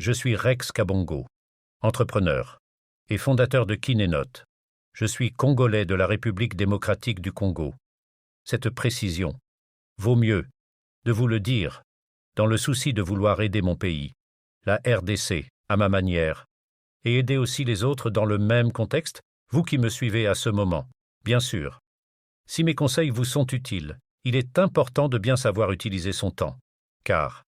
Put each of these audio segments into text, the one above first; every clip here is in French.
Je suis Rex Kabongo, entrepreneur et fondateur de Kinenot. Je suis Congolais de la République démocratique du Congo. Cette précision vaut mieux de vous le dire dans le souci de vouloir aider mon pays, la RDC, à ma manière, et aider aussi les autres dans le même contexte, vous qui me suivez à ce moment, bien sûr. Si mes conseils vous sont utiles, il est important de bien savoir utiliser son temps, car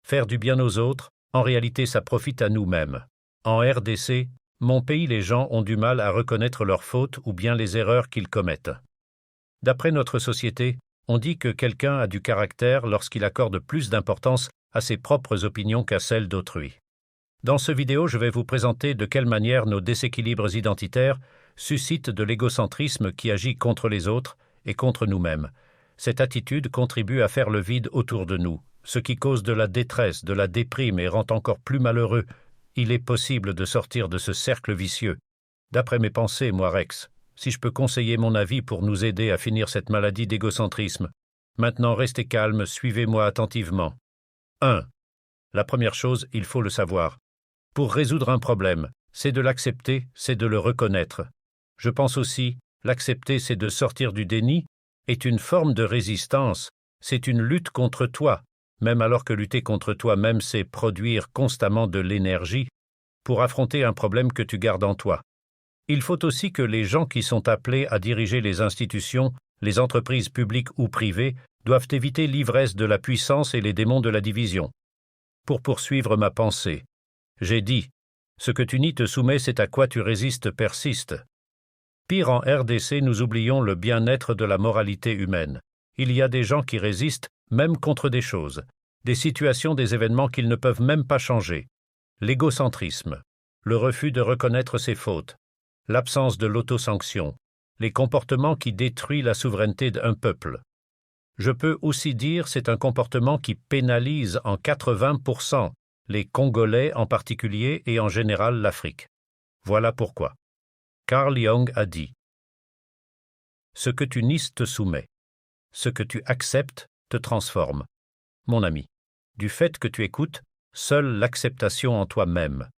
faire du bien aux autres, en réalité ça profite à nous-mêmes. En RDC, mon pays, les gens ont du mal à reconnaître leurs fautes ou bien les erreurs qu'ils commettent. D'après notre société, on dit que quelqu'un a du caractère lorsqu'il accorde plus d'importance à ses propres opinions qu'à celles d'autrui. Dans ce vidéo, je vais vous présenter de quelle manière nos déséquilibres identitaires suscitent de l'égocentrisme qui agit contre les autres et contre nous-mêmes. Cette attitude contribue à faire le vide autour de nous, ce qui cause de la détresse, de la déprime et rend encore plus malheureux. Il est possible de sortir de ce cercle vicieux. D'après mes pensées, moi Rex, si je peux conseiller mon avis pour nous aider à finir cette maladie d'égocentrisme. Maintenant, restez calme, suivez-moi attentivement. 1. La première chose, il faut le savoir. Pour résoudre un problème, c'est de l'accepter, c'est de le reconnaître. Je pense aussi, l'accepter, c'est de sortir du déni, est une forme de résistance, c'est une lutte contre toi, même alors que lutter contre toi-même, c'est produire constamment de l'énergie pour affronter un problème que tu gardes en toi. Il faut aussi que les gens qui sont appelés à diriger les institutions, les entreprises publiques ou privées, doivent éviter l'ivresse de la puissance et les démons de la division. Pour poursuivre ma pensée, j'ai dit, ce que tu nies te soumets, c'est à quoi tu résistes persiste. Pire, en RDC, nous oublions le bien-être de la moralité humaine. Il y a des gens qui résistent, même contre des choses, des situations, des événements qu'ils ne peuvent même pas changer. L'égocentrisme, le refus de reconnaître ses fautes, l'absence de l'autosanction, les comportements qui détruisent la souveraineté d'un peuple. Je peux aussi dire c'est un comportement qui pénalise en 80% les Congolais en particulier et en général l'Afrique. Voilà pourquoi. Carl Jung a dit « Ce que tu nies te soumet, ce que tu acceptes te transforme. » Mon ami, du fait que tu écoutes, seule l'acceptation en toi-même.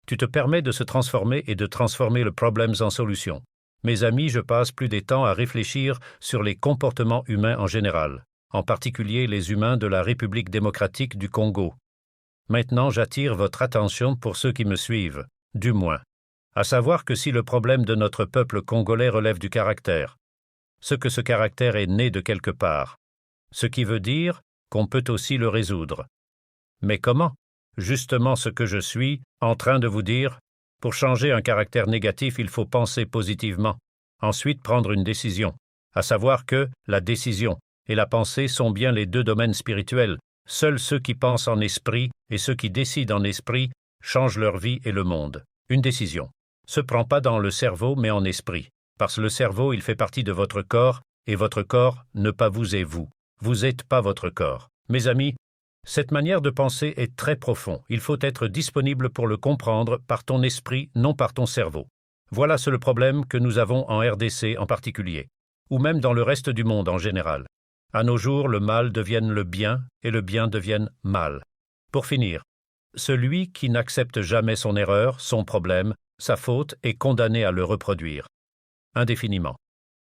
Tu te permets de se transformer et de transformer le problème en solution. Mes amis, je passe plus des temps à réfléchir sur les comportements humains en général, en particulier les humains de la République démocratique du Congo. Maintenant, j'attire votre attention pour ceux qui me suivent, du moins, à savoir que si le problème de notre peuple congolais relève du caractère, que ce caractère est né de quelque part, ce qui veut dire qu'on peut aussi le résoudre. Mais comment? Justement ce que je suis en train de vous dire, pour changer un caractère négatif, il faut penser positivement, ensuite prendre une décision, à savoir que la décision et la pensée sont bien les deux domaines spirituels. Seuls ceux qui pensent en esprit et ceux qui décident en esprit changent leur vie et le monde. Une décision se prend pas dans le cerveau mais en esprit, parce que le cerveau, il fait partie de votre corps, et votre corps, ne pas vous et vous. Vous n'êtes pas votre corps. Mes amis, cette manière de penser est très profonde. Il faut être disponible pour le comprendre par ton esprit, non par ton cerveau. Voilà le problème que nous avons en RDC en particulier, ou même dans le reste du monde en général. À nos jours, le mal devienne le bien et le bien devienne mal. Pour finir, celui qui n'accepte jamais son erreur, son problème, sa faute est condamné à le reproduire, indéfiniment.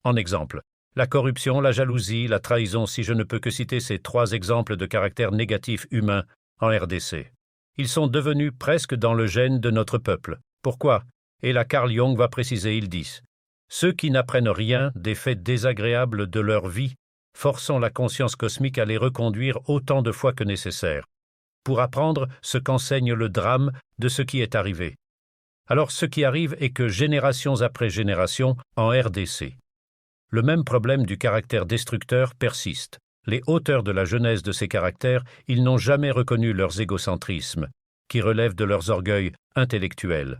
En exemple, la corruption, la jalousie, la trahison, si je ne peux que citer ces 3 exemples de caractère négatif humain en RDC. Ils sont devenus presque dans le gène de notre peuple. Pourquoi? Et là, Carl Jung va préciser, ils disent « Ceux qui n'apprennent rien des faits désagréables de leur vie, forçant la conscience cosmique à les reconduire autant de fois que nécessaire, pour apprendre ce qu'enseigne le drame de ce qui est arrivé. » Alors ce qui arrive est que générations après générations, en RDC, le même problème du caractère destructeur persiste. Les auteurs de la genèse de ces caractères, ils n'ont jamais reconnu leurs égocentrismes, qui relèvent de leurs orgueils intellectuels.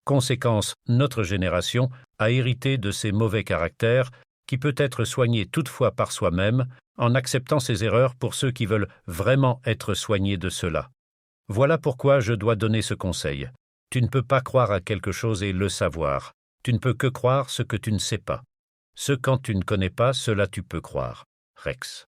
Conséquence, notre génération a hérité de ces mauvais caractères, qui peut être soigné toutefois par soi-même, en acceptant ses erreurs pour ceux qui veulent vraiment être soignés de cela. Voilà pourquoi je dois donner ce conseil. Tu ne peux pas croire à quelque chose et le savoir. Tu ne peux que croire ce que tu ne sais pas. Ce quand tu ne connais pas, cela tu peux croire. Rex.